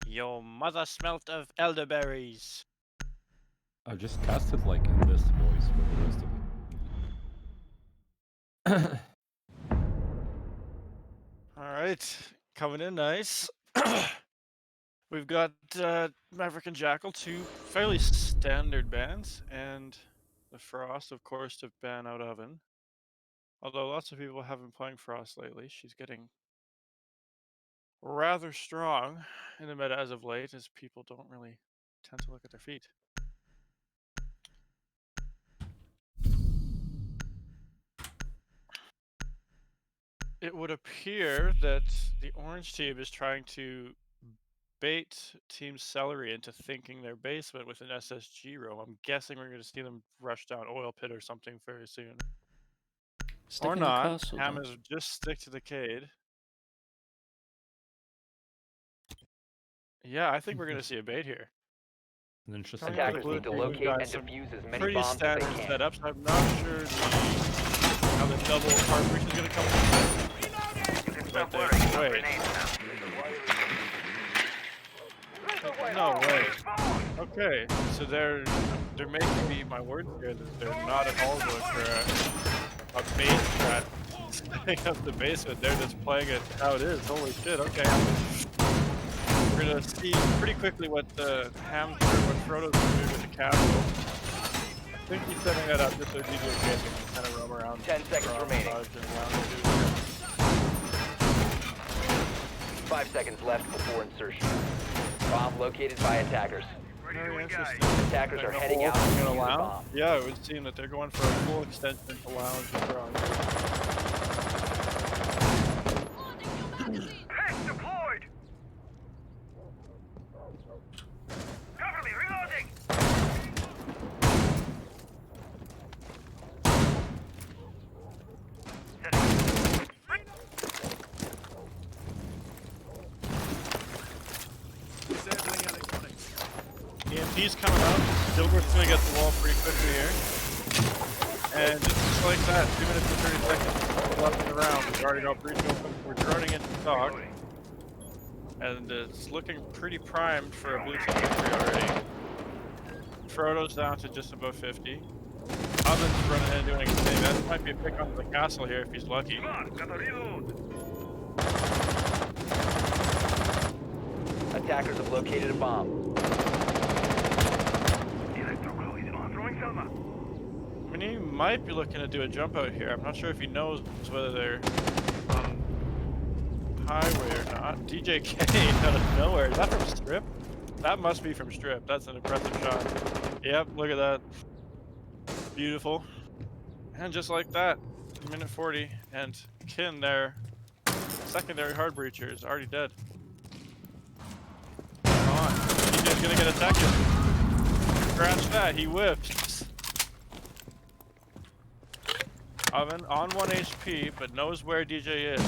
Your mother smelt of elderberries. I've just casted like in this voice for the rest of it. Alright, coming in nice. We've got Maverick and Jackal, two fairly standard bans, and the Frost, of course, to ban out Oven. Although lots of people have been playing Frost lately, she's getting rather strong in the meta as of late, as people don't really tend to look at their feet. It would appear that the orange team is trying to bait Team Celery into thinking their basement with an SSG roam. I'm guessing we're going to see them rush down Oil Pit or something very soon. Stick Or in the not. castle, Ham though. is just stick to the Cade. Yeah, I think we're going to see a bait here. An interesting Coming out of the Attackers blue need to team, we've locate got and some defuse as many pretty bombs as standard they can. setups. I'm not sure how the double hard breach is going to come in. But wait. No way. Okay, so they're making me my word here that they're not at all going for a bait strat setting up the basement. They're just playing it how it is. Holy shit, okay. We're gonna see pretty quickly what the Ham's what Frodo's gonna do with the castle. I think he's setting that up just so DJ can kind of roam around. 10 seconds remaining. 5 seconds left before insertion. Bomb located by attackers. Very interesting. Attackers are Like a heading whole out to thing in a defuse the lounge? bomb. Yeah, it would seem that they're going for a full extension to lounge and ground. Deployed! Cover me, reloading! EMP's coming up. Gilbert's gonna get the wall pretty quickly here. And just like that, 2 minutes and 30 seconds left in the round. We've already got breach open. We're droning into talk. And it's looking pretty primed for a blue team victory already. Frodo's down to just above 50. Oven's running in and doing his thing. That might be a pick on the castle here if he's lucky. Attackers have located a bomb. I mean, he might be looking to do a jump out here. I'm not sure if he knows whether they're on highway or not. DJ K out of nowhere. Is that from Strip? That must be from Strip. That's an impressive shot. Yep, look at that. Beautiful. And just like that, minute 40, and Kin, their secondary hard breacher, is already dead. Come on. DJ's gonna get attacked. Scratch that, he whips. Oven on 1 HP, but knows where DJ is.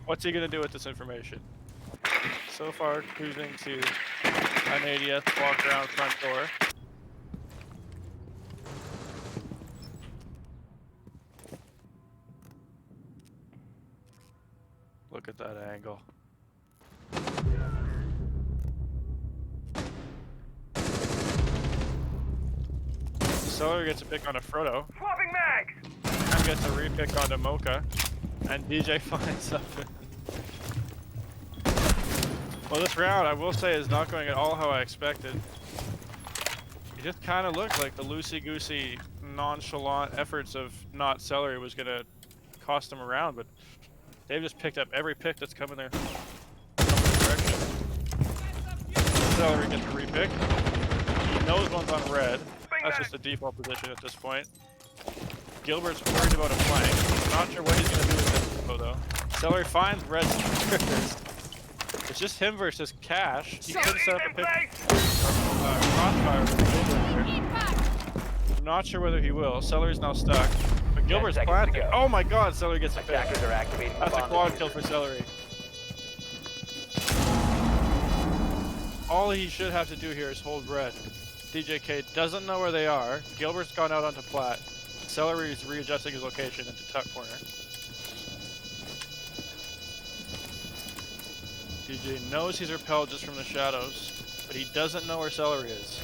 What's he gonna do with this information? So far, cruising to 980th, walk around front door. Look at that angle. Celery gets a pick on a Frodo. Swapping mags! Ham gets a repick onto Mocha. And DJ finds something. Well, this round, I will say, is not going at all how I expected. It just kind of looked like the loosey-goosey, nonchalant efforts of not Celery was going to cost them a round, but they've just picked up every pick that's coming their direction. Celery gets a repick. He knows one's on red. That's just the default position at this point. Gilbert's worried about a flank. Not sure what he's going to do with this info, though. Celery finds red stickers. It's just him versus Cash. He could set up a pick crossfire with Gilbert here. I'm not sure whether he will. Celery's now stuck. But Gilbert's planting. Oh my god, Celery gets a pick. Attackers are activating the That's a bomb quad diffuser. kill for Celery. All he should have to do here is hold red. DJK doesn't know where they are. Gilbert's gone out onto plat. Celery is readjusting his location into tuck corner. DJ knows he's repelled just from the shadows, but he doesn't know where Celery is.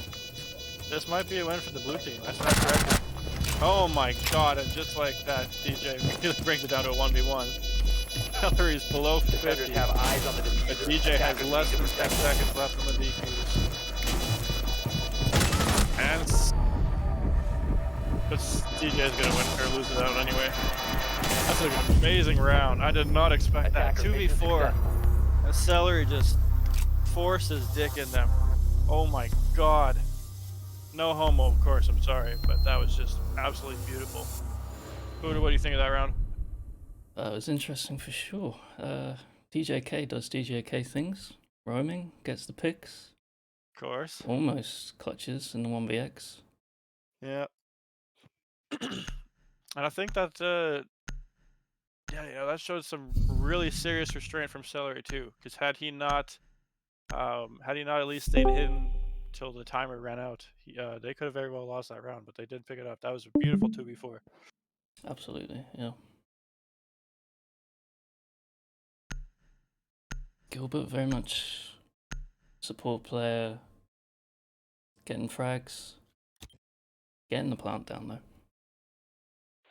This might be a win for the blue team. That's not correct. Oh my god, and just like that, DJ really brings it down to a 1v1. Celery's below Defenders 50, have eyes on the but diffuser. DJ has Attackers less need to than 10 protect seconds left on the defuse. And but DJ's gonna win or lose it out anyway. That's an amazing round. I did not expect that. Attacker mission 2v4. successful. And Celery just forces Dick in them. Oh my god. No homo, of course, I'm sorry, but that was just absolutely beautiful. Buddha, what do you think of that round? It was interesting for sure. DJK does DJK things. Roaming, gets the picks, Of course. almost clutches in the 1vx. Yeah. And I think that, yeah, you know, that showed some really serious restraint from Celery too. Because had he not at least stayed hidden till the timer ran out, they could have very well lost that round. But they did pick it up. That was a beautiful 2v4. Absolutely, yeah. Gilbert, very much support player, getting frags, getting the plant down though.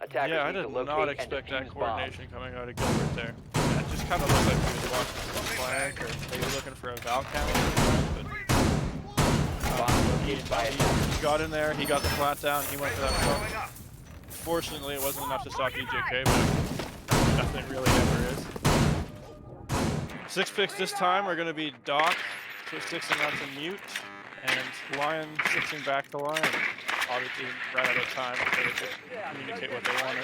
Attackers Yeah, I need to did locate not and expect that defuse bombs. coordination coming out of Gilbert there. It just kind of looked like he was watching some flank or maybe looking for a Val camera. But Bomb located by attackers. he got in there, he got the plant down, he went for that smoke. Fortunately, it wasn't enough to stop DJK, but nothing really ever is. 6 picks this time are going to be Doc, Twistix and onto mute, and Lion switching back to Lion. Obviously, ran out of time so they could communicate what they wanted.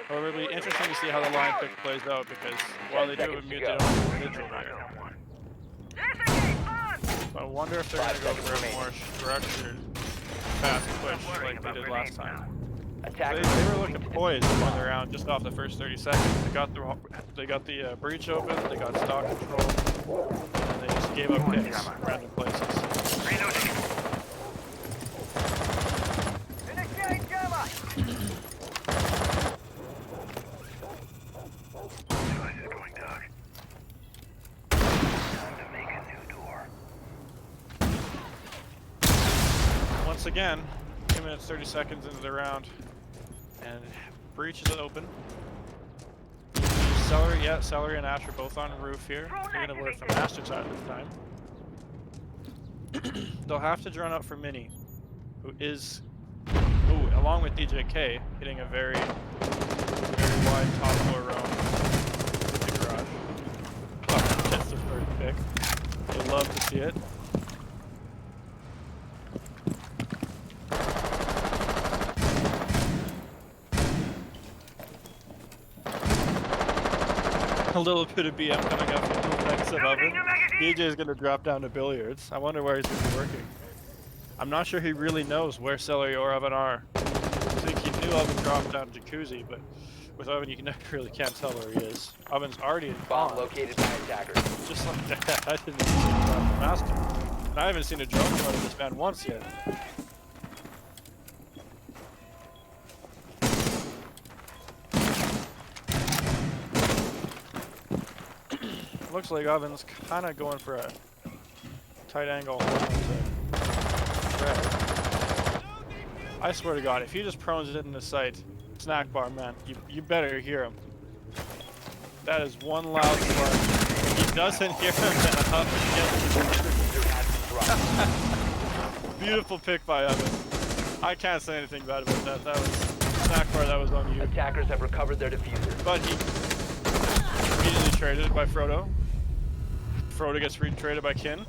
However, it'll be interesting to see how the Lion pick plays out because while they do have a mute, they don't have a vigil there. So I wonder if they're going to go for a more structured, fast push like they did last time. They were looking poised to win the round just off the first 30 seconds. They got the breach open, they got stock control, and they just gave up picks in random places. Once again, 2 minutes 30 seconds into the round, and breach is open. Celery, yeah, Celery and Ash are both on roof here. They're gonna work from Master side this time. They'll have to drone out for Mini, who is, along with DJK, hitting a very wide top floor roam with the garage. Oh, that's the third pick. They love to see it. A little bit of BM coming up from the effects of Oven. DJ is going to drop down to billiards. I wonder where he's going to be working. I'm not sure he really knows where Celery or Oven are. I think he knew Oven dropped down Jacuzzi, but with Oven you never really can't tell where he is. Oven's already in Bomb Bomb. located by attackers. Just like that. I didn't even see him drop the Master. And I haven't seen a drone come out of this man once yet. Looks like Oven's kind of going for a tight angle hold on to Red. I swear to God, if he just prones it in the sight, snack bar, man, you better hear him. That is one loud slug. If he doesn't hear him, then up again. Beautiful pick by Oven. I can't say anything bad about that. That was snack bar. That was on you. Attackers have recovered their diffuser. But he immediately traded by Frodo. Frodo gets retraded by Kin.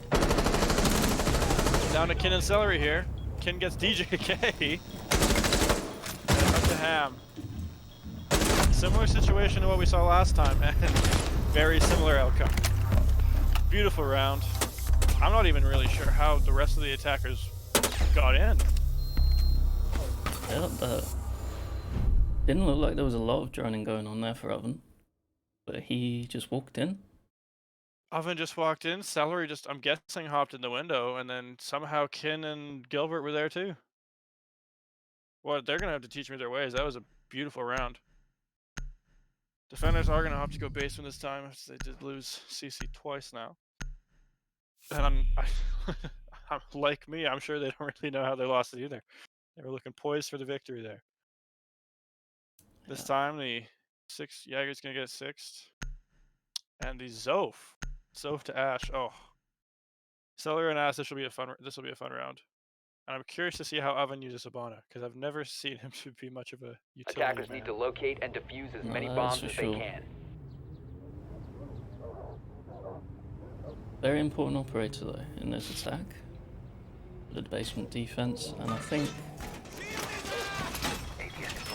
Down to Kin and Celery here. Kin gets DJK. And up to Ham. Similar situation to what we saw last time, and very similar outcome. Beautiful round. I'm not even really sure how the rest of the attackers got in. Yeah, didn't look like there was a lot of droning going on there for Oven, but he just walked in. Oven just walked in, Celery just, I'm guessing, hopped in the window, and then somehow Kin and Gilbert were there too. Well, they're gonna have to teach me their ways. That was a beautiful round. Defenders are going to opt to go basement this time if they did lose CC twice now. And I'm like me, I'm sure they don't really know how they lost it either. They were looking poised for the victory there. This time, the 6 Jaeger's going to get 6th. And the Zoph to Ash. Oh. Celery and Ash, this will be a fun round. And I'm curious to see how Oven uses Hibana, because I've never seen him to be much of a utility Attackers man. need to locate and defuse as No, many that's bombs for as sure. they can. Very important operator though in this attack. The basement defense, and I think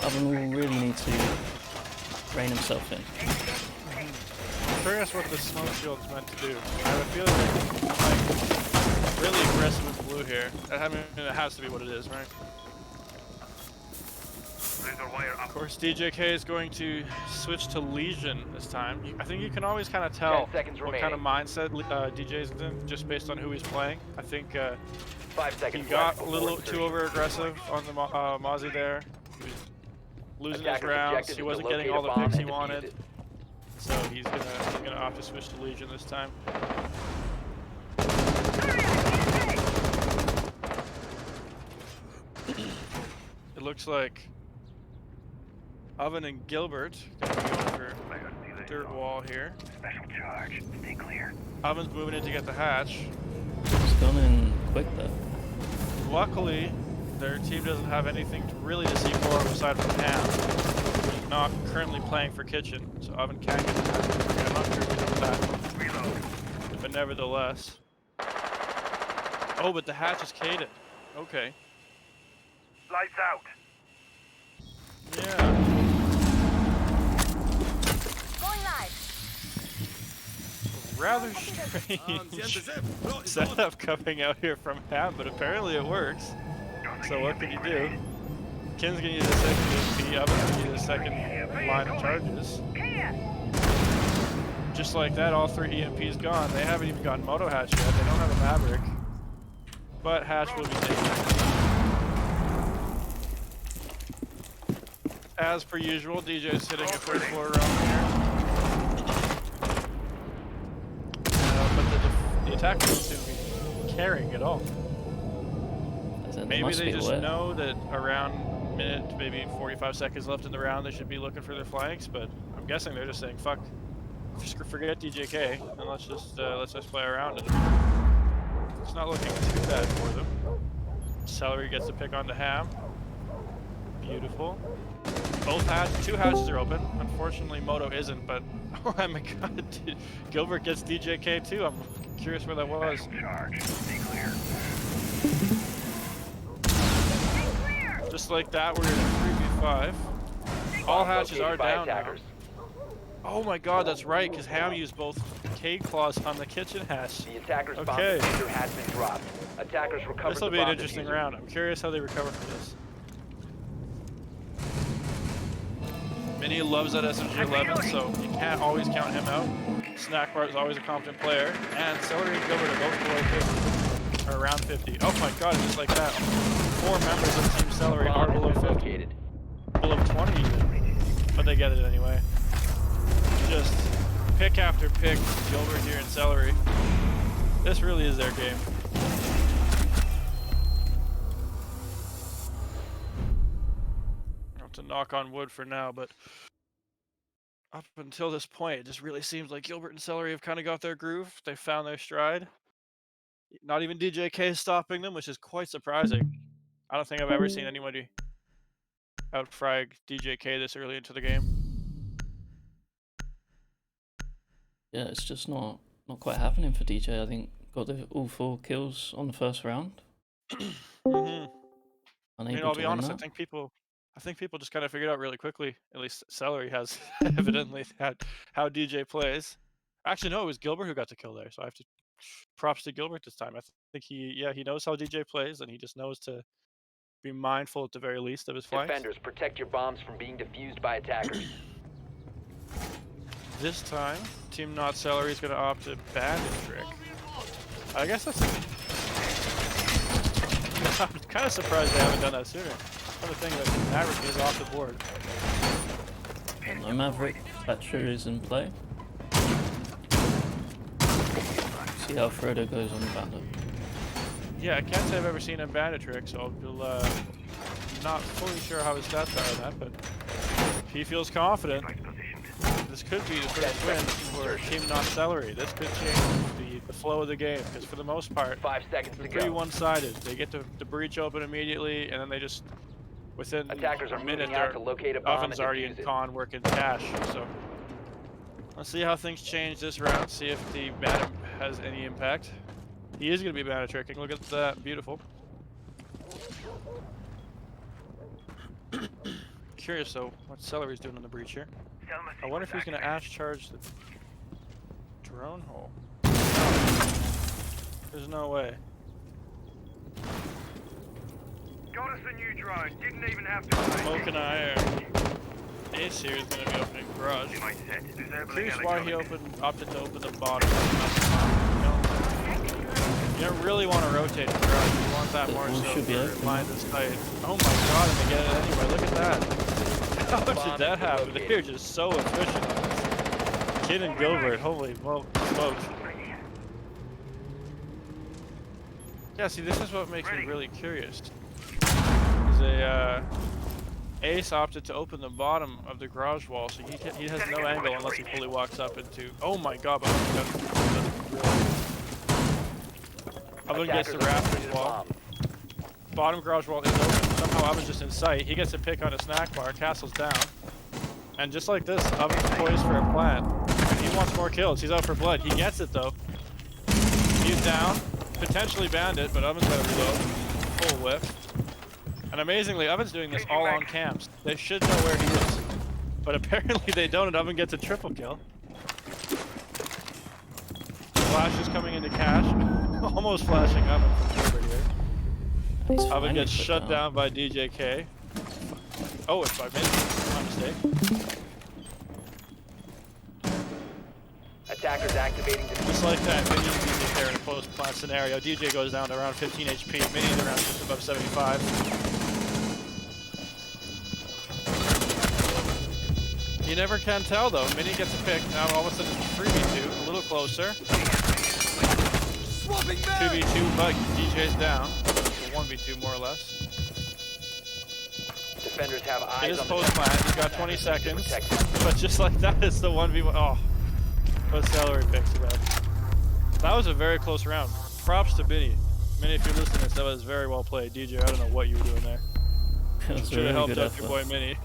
Oven will really need to rein himself in. I'm curious what the smoke shield's meant to do. I have a feeling like really aggressive with blue here. I mean, it has to be what it is, right? Of course, DJK is going to switch to Legion this time. I think you can always kind of tell 10 seconds what kind of mindset DJ's in just based on who he's playing. I think 5 he seconds got left a before little too insertion. over-aggressive on the Mozzie there. He was losing his Attackers' rounds. objective He is to wasn't getting locate all a the bomb picks he and defuse wanted. it. So he's gonna opt to switch to Legion this time. It looks like Oven and Gilbert gonna be going for the dirt wall here. Special charge. Stay clear. Oven's moving in to get the hatch. It's gone in quick though. Luckily, their team doesn't have anything really to see for aside from Ham, who's not currently playing for Kitchen, so Oven can't get the hatch. I'm not sure if he knows that. Reload. But nevertheless. Oh, but the hatch is Caden. Okay. Lights out. Yeah. Going live. Rather strange setup coming out here from Ham, but apparently it works. So what can you do? Kin's gonna use a second EMP, Oven's gonna use a second line of charges. Just like that, all 3 EMPs gone. They haven't even gotten Moto Hatch yet. They don't have a Maverick. But Hatch will be taken. As per usual, DJ's hitting a first floor round here. But the attackers don't seem to be caring at all. Maybe they just know that around minute, maybe 45 seconds left in the round, they should be looking for their flanks, but I'm guessing they're just saying, fuck, just forget DJK, and let's just play around it. It's not looking too bad for them. Celery gets to pick on the Ham. Beautiful. Both 2 hatches are open. Unfortunately, Moto isn't, but oh my god, dude. Gilbert gets DJK too. I'm curious where that was. Special charge. Stay clear. Just like that, we're in a 3v5. All hatches are down now. Oh my god, that's right, because Ham used both Cade Claws on the kitchen hatch. The attackers' bomb Okay. diffuser has been dropped. Attackers recovered This will the be an bomb interesting diffuser. round. I'm curious how they recover from this. Mini loves that SMG-11, so you can't always count him out. Snackbar is always a competent player, and Celery and Gilbert are both below 50, or around 50. Oh my god, just like that. 4 members of Team Celery are Bomb below has been 50. located. Below 20 even. But they get it anyway. Just pick after pick, Gilbert here and Celery. This really is their game. Not to knock on wood for now, but up until this point, it just really seems like Gilbert and Celery have kind of got their groove. They found their stride. Not even DJK is stopping them, which is quite surprising. I don't think I've ever seen anybody outfrag DJK this early into the game. Yeah, it's just not quite happening for DJ. I think got all 4 kills on the first round. Mm-hmm. I mean, I'll to be win honest. that. I think people just kind of figured out really quickly. At least Celery has evidently had how DJ plays. Actually, no, it was Gilbert who got the kill there. So I have to props to Gilbert this time. I think he knows how DJ plays, and he just knows to be mindful at the very least of his flanks. Defenders, protect your bombs from being defused by attackers. This time, Team Not Celery is going to opt to bandit trick. I guess that's. I'm kind of surprised they haven't done that sooner. Another thing that Maverick is off the board. No Maverick. Thatcher is in play. See how Frodo goes on Bandit. Yeah, I can't say I've ever seen a bandit trick, so I'll not fully sure how his stats are on that, but he feels confident. This could be the first win for Team Not Celery. This could change the flow of the game, because for the most part, 5 seconds to it's pretty go. one-sided. They get the breach open immediately, and then they just, within Attackers a are minute, moving out their to locate a bomb Oven's and already in defuse it. con working cash. So let's see how things change this round. See if the Madam has any impact. He is going to be bandit tricking. Look at that, beautiful. Curious though, what Celery's doing in the breach here. I wonder if he's going to Ash charge the drone hole. There's no way. Got us a new drone. Didn't even have to. Smoke and I are. Ace here is going to be opening garage. Curious why he opted to open the bottom. You don't really want to rotate the garage. You want that more One so should be for open. line of sight. Oh my god, and they get it anyway. Look at that. How did Bomb that is happen? located. They're just so efficient. Kid and Gilbert, holy smokes. Yeah, see, this is what makes me really curious. Is Ace opted to open the bottom of the garage wall, so he has no angle unless he fully walks up into. Oh my god! But Oven gets the Attackers are rafters locating a wall. bomb. Bottom garage wall is open. Somehow Oven's just in sight. He gets a pick on a snack bar. Castle's down. And just like this, Oven's poised for a plant. He wants more kills. He's out for blood. He gets it though. He's down. Potentially bandit, but Oven's got to reload. Full whip. And amazingly, Oven's doing this all on cams. They should know where he is. But apparently they don't, and Oven gets a triple kill. Flash is coming into cash. Almost flashing Oven from Gilbert here. He's Oven finally gets put shut down by DJK. Oh, it's by Mini. My mistake. Attackers activating the Just like that, Mini and DJ there in a post-plant scenario. DJ goes down to around 15 HP. Mini's around just above 75. You never can tell though. Mini gets a pick. Now all of a sudden it's 3v2. A little closer. 2v2, but DJ's down. So 1v2 more or less. defenders have eyes It is on the post-plant. next. He's got 20 seconds. Protect But just like that, it's the 1v1. Oh. What Celery picks it up. That was a very close round. Props to Minnie. Minnie, if you're listening to this, that was very well played. DJ, I don't know what you were doing there. It was a Should really have helped good out your effort. boy Minnie.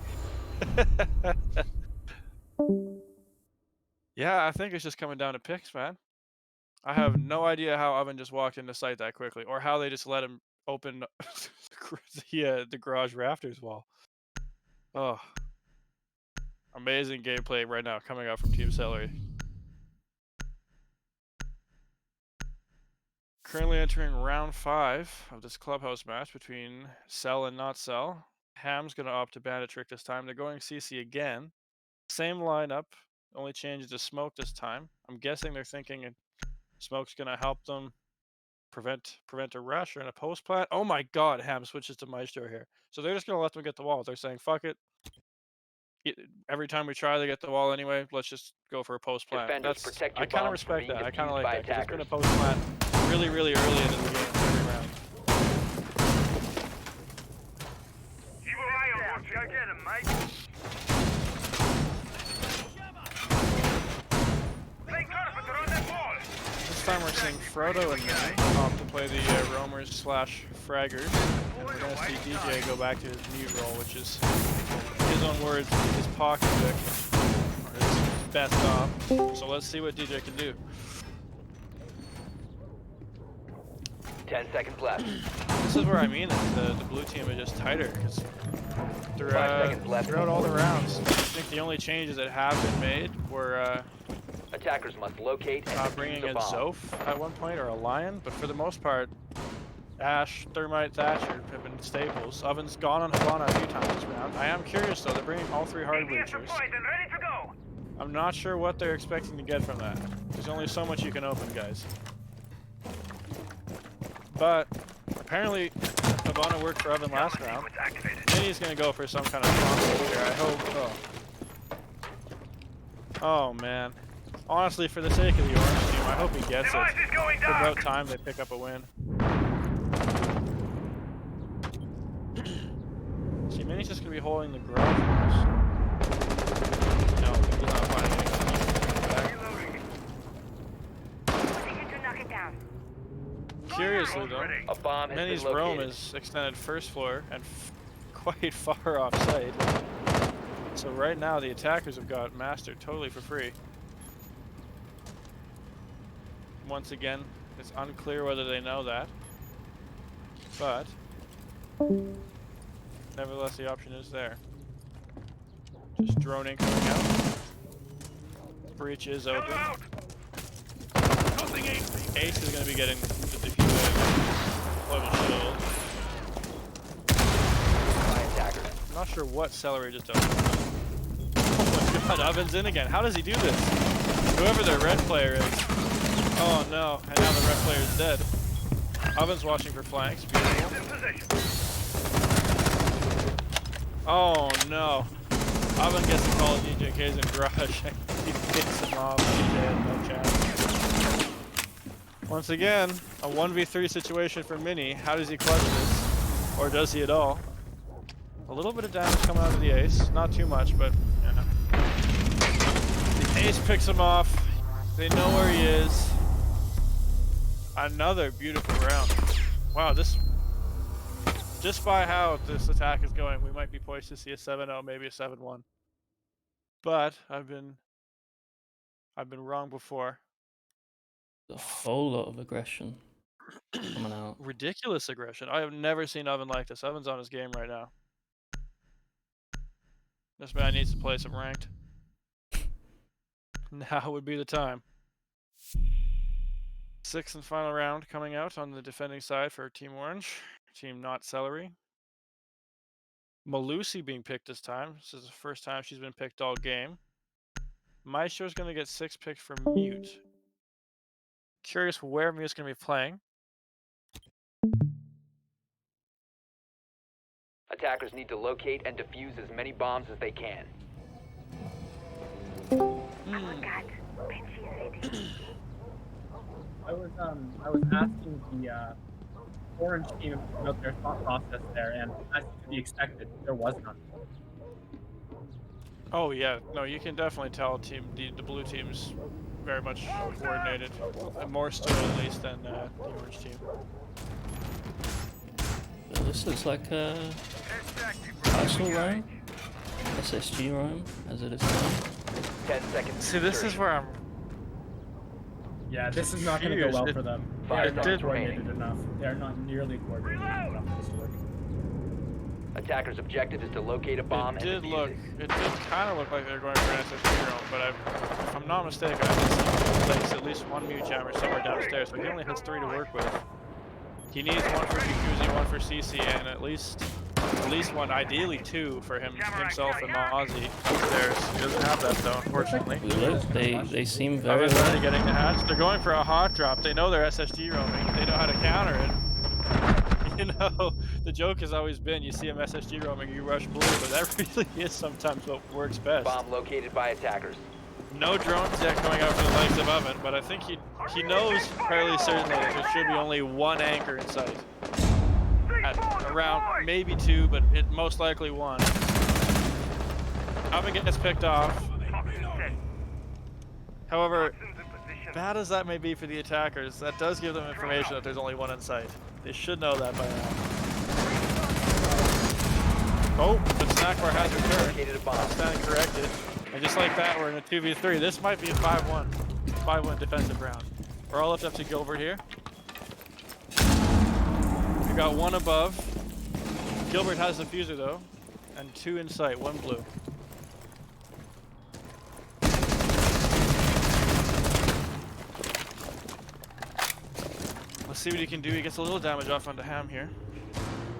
Yeah, I think it's just coming down to picks, man. I have no idea how Oven just walked into sight that quickly, or how they just let him open the garage rafters wall. Oh, amazing gameplay right now coming out from Team Celery. Currently entering round 5 of this clubhouse match between Cell and Not Cell. Ham's gonna opt to Bandit Trick this time. They're going CC again. Same lineup, only changed to Smoke this time. I'm guessing they're thinking Smoke's gonna help them prevent a rush or in a post plant. Oh my god, Ham switches to Maestro here. So they're just gonna let them get the wall. They're saying fuck it. Every time we try, they get the wall anyway. Let's just go for a post plant. Defenders, protect your I kind of bombs from respect being that. I kind of defused like by that. 'Cause it's been a attackers. post plant really early into the game every round. You were right on. Go get him, mate. They got it, but they're on that wall. This time we're seeing Frodo and Mini opt to play the roamers slash fraggers. And we're gonna see DJ go back to his mute role, which is, in his own words, his pocket pick, or his best op. So let's see what DJ can do. 10 seconds left. This is where I mean that the blue team is just tighter, because 5 seconds left. throughout all the rounds, I think the only changes that have been made were Attackers must locate and defuse bringing the in bomb. Zoph at one point, or a Lion, but for the most part, Ash, Thermite, Thatcher have been staples. Oven's gone on Havana a few times this round. I am curious though, they're bringing all 3 hard Here breachers. supplies and ready to go. I'm not sure what they're expecting to get from that. There's only so much you can open, guys. But apparently, Havana worked for Oven last round. Sequence activated. Mini's gonna go for some kind of strong here, I hope. Oh. Oh man. Honestly, for the sake of the orange team, I hope he gets Device it. is going It's dark. about time they pick up a win. See, Mini's just gonna be holding the garage doors. No, he's not finding it. Reloading. Begin to knock it down. Curiously though, Ready. A bomb has Mini's been roam located. is extended first floor and quite far off site. So right now the attackers have got mastered totally for free. Once again, it's unclear whether they know that, but nevertheless the option is there. Just droning coming out. Breach is open. Out. Ace is going to be getting the defuse floating shield. By attackers. I'm not sure what Celery just opened. Oh my god, Oven's in again. How does he do this? Whoever their red player is. Oh no, and now the red player is dead. Oven's watching for flanks. Beautiful. In position. Oh no. Oven gets to call DJK's in garage. He hits him off. DJ has no chance. Once again, a 1v3 situation for Mini. How does he clutch this? Or does he at all? A little bit of damage coming out of the ace. Not too much, but yeah. The ace picks him off. They know where he is. Another beautiful round. Wow, this... Just by how this attack is going, we might be poised to see a 7-0, maybe a 7-1. But I've been wrong before. A whole lot of aggression coming out. Ridiculous aggression. I have never seen Oven like this. Oven's on his game right now. This man needs to play some ranked. Now would be the time. Sixth and final round coming out on the defending side for Team Orange. Team Not Celery. Malusi being picked this time. This is the first time she's been picked all game. Maestro's going to get 6 picked for Mute. Curious where Mute's going to be playing. Attackers need to locate and defuse as many bombs as they can. I was asking the orange team about their thought process there, and as to be expected, there was none. Oh yeah, no, you can definitely tell the blue team's very much coordinated, and more so at least than the orange team. But this looks like a castle roam, SSG roam, as it is known. 10 seconds. See, this is where I'm. Yeah, this is not going to go well Confused. for them. They Five are not seconds coordinated remaining. enough. They are not nearly coordinated enough for this to work. Attackers' objective is to locate a bomb It and did defuse it it. did kind of look like they were going for an SSG roam, but if I'm not mistaken, I've placed at least one mute jammer somewhere downstairs, so he only has 3 to work with. He needs 1 for Jacuzzi, 1 for CC, and at least one, ideally 2 for himself and Ozzy upstairs. He doesn't have that though, unfortunately. We look, they seem very Oven's already well. getting the hatch. They're going for a hot drop. They know they're SSG roaming. They know how to counter it. You know, the joke has always been, you see him SSG roaming, you rush blue, but that really is sometimes what works best. Bomb located by attackers. No drones yet going out for the likes of Oven, but I think he knows fairly certainly that there should be only 1 anchor in sight. At around maybe 2, but it most likely 1. Oven gets picked off. However, bad as that may be for the attackers, that does give them information that there's only 1 in sight. They should know that by now. Oh, the snack bar has returned. Located a bomb. Standing corrected. And just like that, we're in a 2v3. This might be a 5-1. 5-1 defensive round. We're all left up to Gilbert here. We got 1 above. Gilbert has the fuser though. And 2 in sight, 1 blue. Let's see what he can do. He gets a little damage off onto Ham here.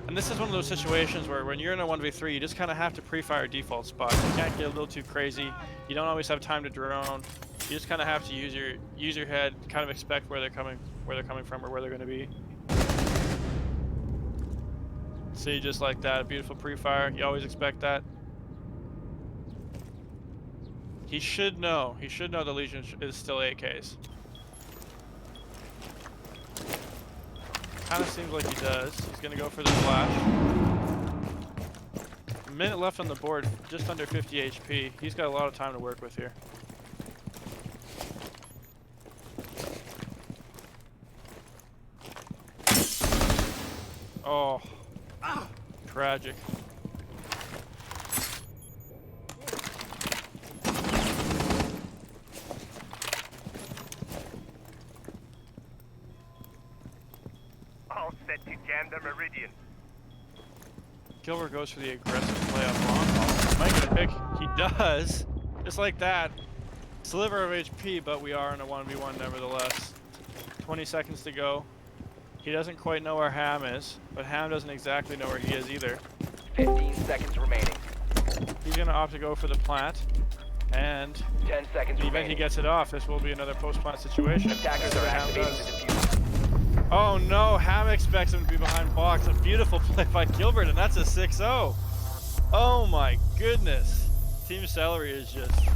And this is one of those situations where when you're in a 1v3, you just kind of have to pre-fire default spots. You can't get a little too crazy. You don't always have time to drone. You just kind of have to use your head, kind of expect where they're coming from or where they're going to be. See, just like that, beautiful pre-fire. You always expect that. He should know. He should know the Legion is still AKs. Kind of seems like he does. He's gonna go for the flash. A minute left on the board, just under 50 HP. He's got a lot of time to work with here. Oh, tragic. All set to jam the Meridian. Gilbert goes for the aggressive play on long haul. Might get a pick. He does. Just like that. Sliver of HP, but we are in a 1v1 nevertheless. 20 seconds to go. He doesn't quite know where Ham is, but Ham doesn't exactly know where he is either. 15 seconds remaining. He's gonna opt to go for the plant, and 10 seconds in the event he remaining. gets it off, this will be another post-plant situation. Attackers That's are what Ham activating does. the diffuser. Oh no, Ham expects him to be behind box. A beautiful play by Gilbert, and that's a 6-0. Oh my goodness. Team Celery is just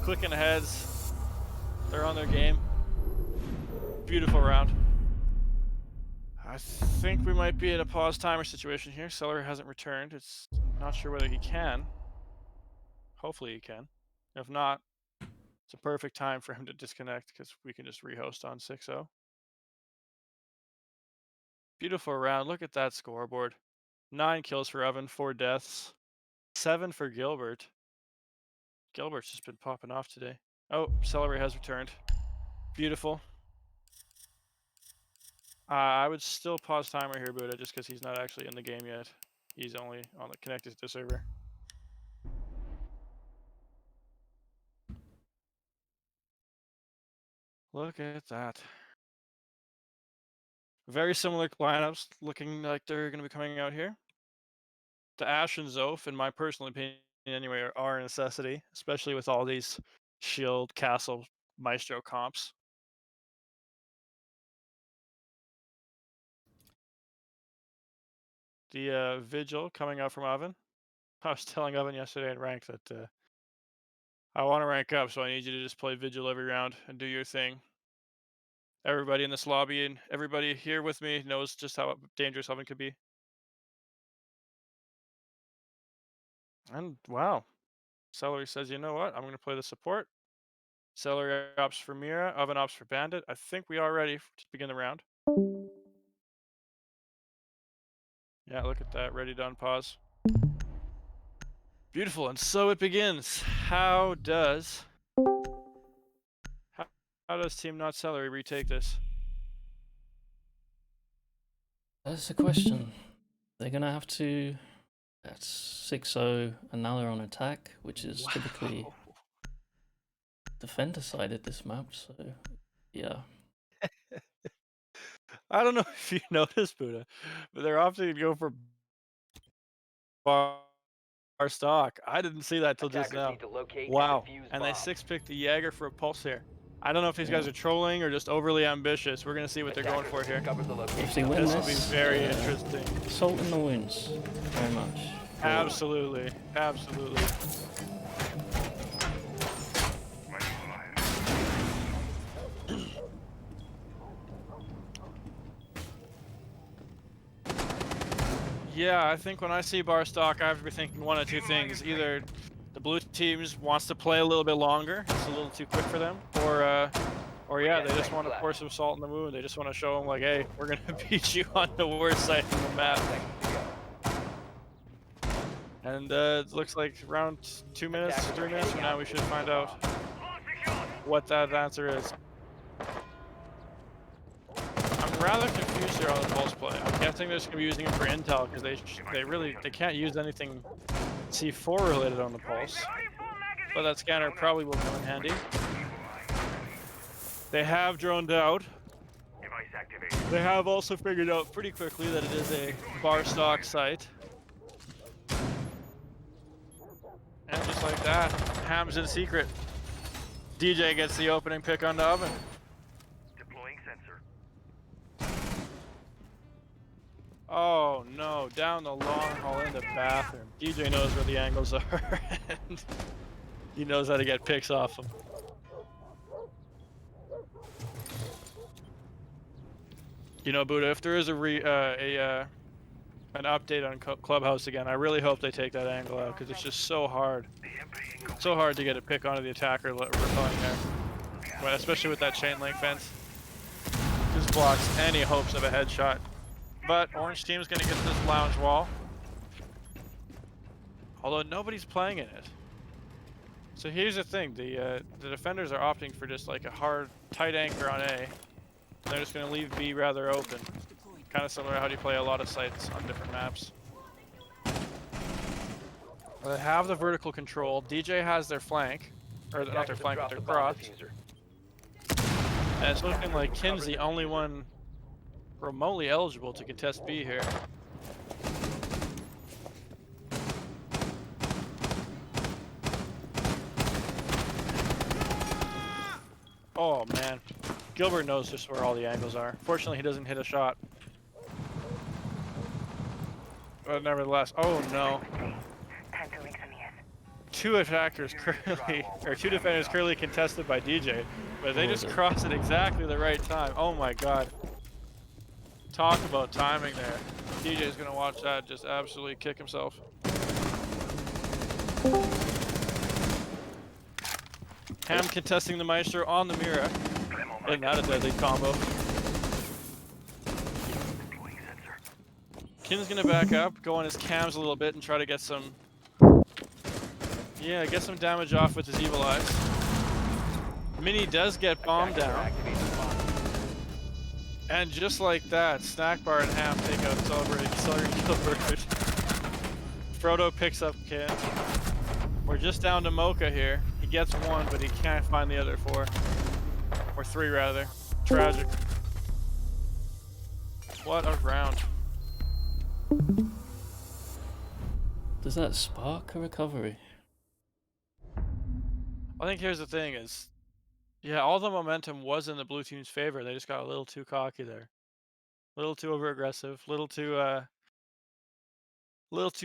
clicking heads. They're on their game. Beautiful round. I think we might be at a pause timer situation here. Celery hasn't returned. It's not sure whether he can. Hopefully he can. If not, it's a perfect time for him to disconnect because we can just rehost on 6-0. Beautiful round. Look at that scoreboard. 9 kills for Oven, 4 deaths, 7 for Gilbert. Gilbert's just been popping off today. Oh, Celery has returned. Beautiful. I would still pause timer here, Buddha, just because he's not actually in the game yet. He's only on the connected to the server. Look at that. Very similar lineups looking like they're going to be coming out here. The Ash and Zoph, in my personal opinion anyway, are a necessity, especially with all these Shield, Castle, Maestro comps. The Vigil coming out from Oven. I was telling Oven yesterday in rank that I want to rank up, so I need you to just play Vigil every round and do your thing. Everybody in this lobby and everybody here with me knows just how dangerous Oven could be. And wow, Celery says, you know what? I'm going to play the support. Celery opts for Mira, Oven opts for Bandit. I think we are ready to begin the round. Yeah, look at that. Ready to unpause. Beautiful, and so it begins. How does Team Not Celery retake this? That's the question. They're gonna have to. That's 6-0, and now they're on attack, which is typically defender sided this map. So, yeah. I don't know if you noticed, Buddha, but they're opting to go for bar stock. I didn't see that till just Attackers now. need to locate Wow, and defuse and they bombs. 6-picked the Jaeger for a pulse here. I don't know if these guys are trolling or just overly ambitious. We're gonna see what they're going for here. Discover the location. If they win This will be this, very interesting. salt in the wounds, very much. Absolutely, absolutely. Yeah, I think when I see bar stock, I have to be thinking one of two things. Either the blue teams wants to play a little bit longer, it's a little too quick for them, or yeah, they just want to pour some salt in the wound. They just want to show them like, hey, we're gonna beat you on the worst side of the map. And it looks like around 2 minutes, 3 minutes from now, we should find out what that answer is. I'm rather confused here on the pulse play. I'm guessing they're just gonna be using it for intel because they can't use anything C4 related on the pulse. But that scanner probably will come in handy. They have droned out. Device activated. They have also figured out pretty quickly that it is a bar stock site. And just like that, Ham's in secret. DJ gets the opening pick on the Oven. Deploying sensor. Oh no, down the long hall in the bathroom. DJ knows where the angles are. And He knows how to get picks off him. You know, Buddha, if there is an update on Clubhouse again, I really hope they take that angle out because it's just so hard. So hard to get a pick onto the attacker repelling there. But especially with that chain link fence. Just blocks any hopes of a headshot. But Orange Team's gonna get this lounge wall. Although nobody's playing in it. So here's the thing, the defenders are opting for just like a hard, tight anchor on A. And they're just gonna leave B rather open. Kind of similar to how you play a lot of sites on different maps. They have the vertical control. DJ has their flank. Or not their flank, but their cross. And it's looking like Kin's the only one remotely eligible to contest B here. Oh man, Gilbert knows just where all the angles are. Fortunately, he doesn't hit a shot. But nevertheless, oh no. Two attackers currently, or two defenders currently contested by DJ, but they just crossed at exactly the right time. Oh my god. Talk about timing there. DJ's gonna watch that just absolutely kick himself. Ham contesting the Maestro on the Mira. Isn't that a deadly combo? Kin's gonna back up, go on his cams a little bit and try to get some... Yeah, get some damage off with his Evil Eyes. Mini does get bombed down. And just like that, Snackbar and Ham take out Celery Gilbert. Frodo picks up Kin. We're just down to Mocha here. He gets one, but he can't find the other four. Or three, rather. Tragic. What a round. Does that spark a recovery? I think here's the thing is, yeah, all the momentum was in the blue team's favor. They just got a little too cocky there. A little too over-aggressive, little too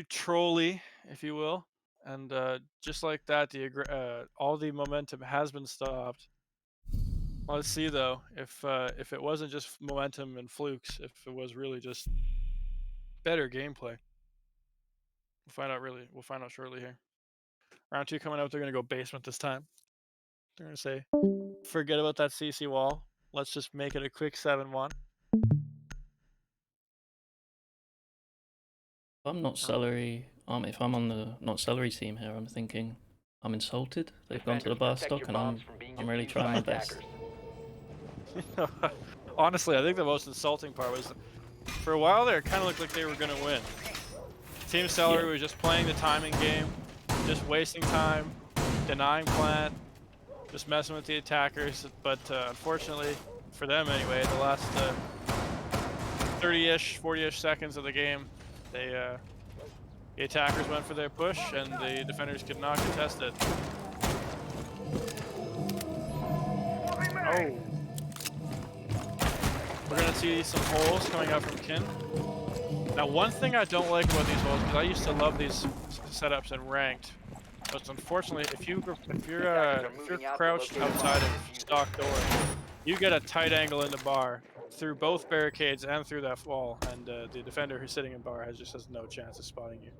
trolly, if you will. And just like that, all the momentum has been stopped. Let's see though, if it wasn't just momentum and flukes, if it was really just better gameplay. We'll find out shortly here. Round 2 coming out, they're gonna go basement this time. They're gonna say, forget about that CC wall. Let's just make it a quick 7-1. If I'm not Celery, if I'm on the not Celery team here, I'm thinking I'm insulted. They've gone to the bar stock, and I'm really trying my best. Honestly, I think the most insulting part was, for a while there, it kind of looked like they were gonna win. Team Celery was just playing the timing game, just wasting time, denying plant, just messing with the attackers. But unfortunately, for them anyway, the last 30-ish, 40-ish seconds of the game, the attackers went for their push, and the defenders could not contest it. Oh. We're gonna see some holes coming out from Kin. Now, one thing I don't like about these holes, because I used to love these setups in ranked, but unfortunately, if you're crouched outside of stock door, you get a tight angle in the bar through both barricades and through that wall, and the defender who's sitting in bar just has no chance of spotting you.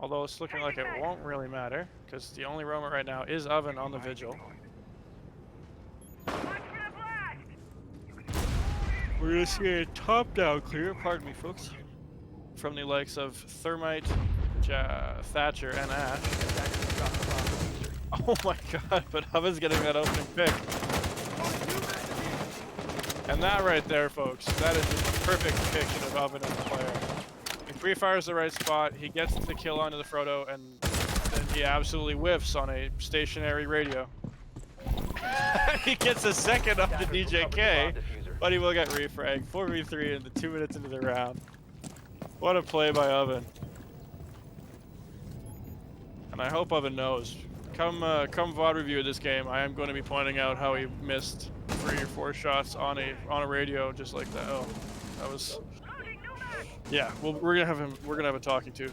Although it's looking like it won't really matter, because the only roamer right now is Oven on the Vigil. We're gonna see a top-down clear, pardon me folks, from the likes of Thermite, Thatcher, and Ash. Oh my god, but Oven's getting that opening pick. And that right there, folks, that is just a perfect depiction of Oven as a player. He pre-fires the right spot, he gets the kill onto the Frodo, and then he absolutely whiffs on a stationary radio. He gets a second off the DJK, but he will get refragged. 4v3 in the 2 minutes into the round. What a play by Oven. And I hope Oven knows. Come VOD review of this game, I am going to be pointing out how he missed 3 or 4 shots on a radio just like that. Oh, that was Yeah, well, we're gonna have him. We're gonna have a talking to.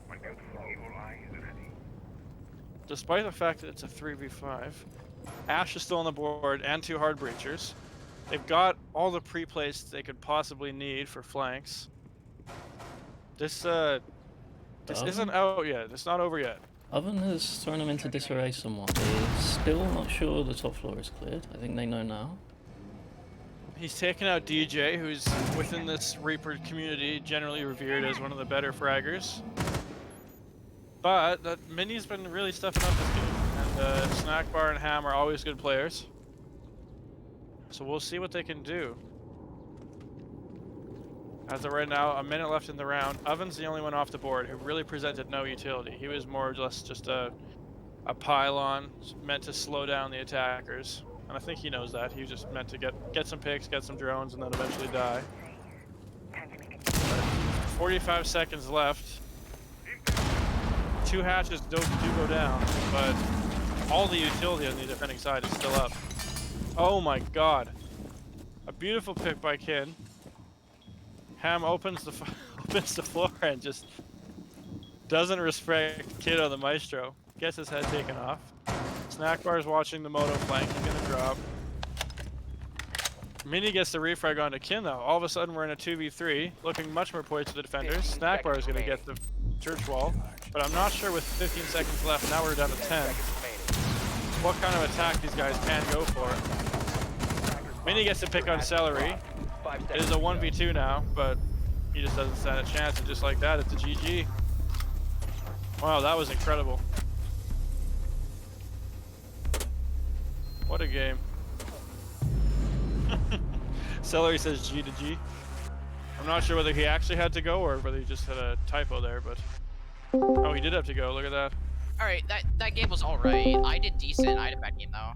My beautiful evil eye is ready. Despite the fact that it's a 3v5, Ash is still on the board and 2 hard breachers. They've got all the pre-plays they could possibly need for flanks. This isn't out yet. It's not over yet. Oven has thrown them into disarray somewhat. They're still not sure the top floor is cleared. I think they know now. He's taken out DJ, who's within this Reaper community generally revered as one of the better fraggers. But that Mini's been really stepping up this game, and Snack Bar and Ham are always good players. So we'll see what they can do. As of right now, a minute left in the round. Oven's the only one off the board who really presented no utility. He was more or less just a pylon meant to slow down the attackers. And I think he knows that. He was just meant to get some picks, get some drones, and then eventually die. But 45 seconds left. 2 hatches do go down, but all the utility on the defending side is still up. Oh my god. A beautiful pick by Kin. Ham opens the floor and just doesn't respect Kid on the Maestro. Gets his head taken off. Snack Bar's watching the moto flank. He's gonna drop. Mini gets the refrag onto Kin though. All of a sudden we're in a 2v3, looking much more poised to the defenders. Snack Bar is gonna get the church wall, but I'm not sure with 15 seconds left. Now we're down to 10. What kind of attack these guys can go for? Mini gets to pick on Celery. It is a 1v2 now, but he just doesn't stand a chance, and just like that, it's a GG. Wow, that was incredible. What a game. Celery says G to G. I'm not sure whether he actually had to go or whether he just had a typo there, but... Oh, he did have to go, look at that. Alright, that game was alright. I did decent. I had a bad game though.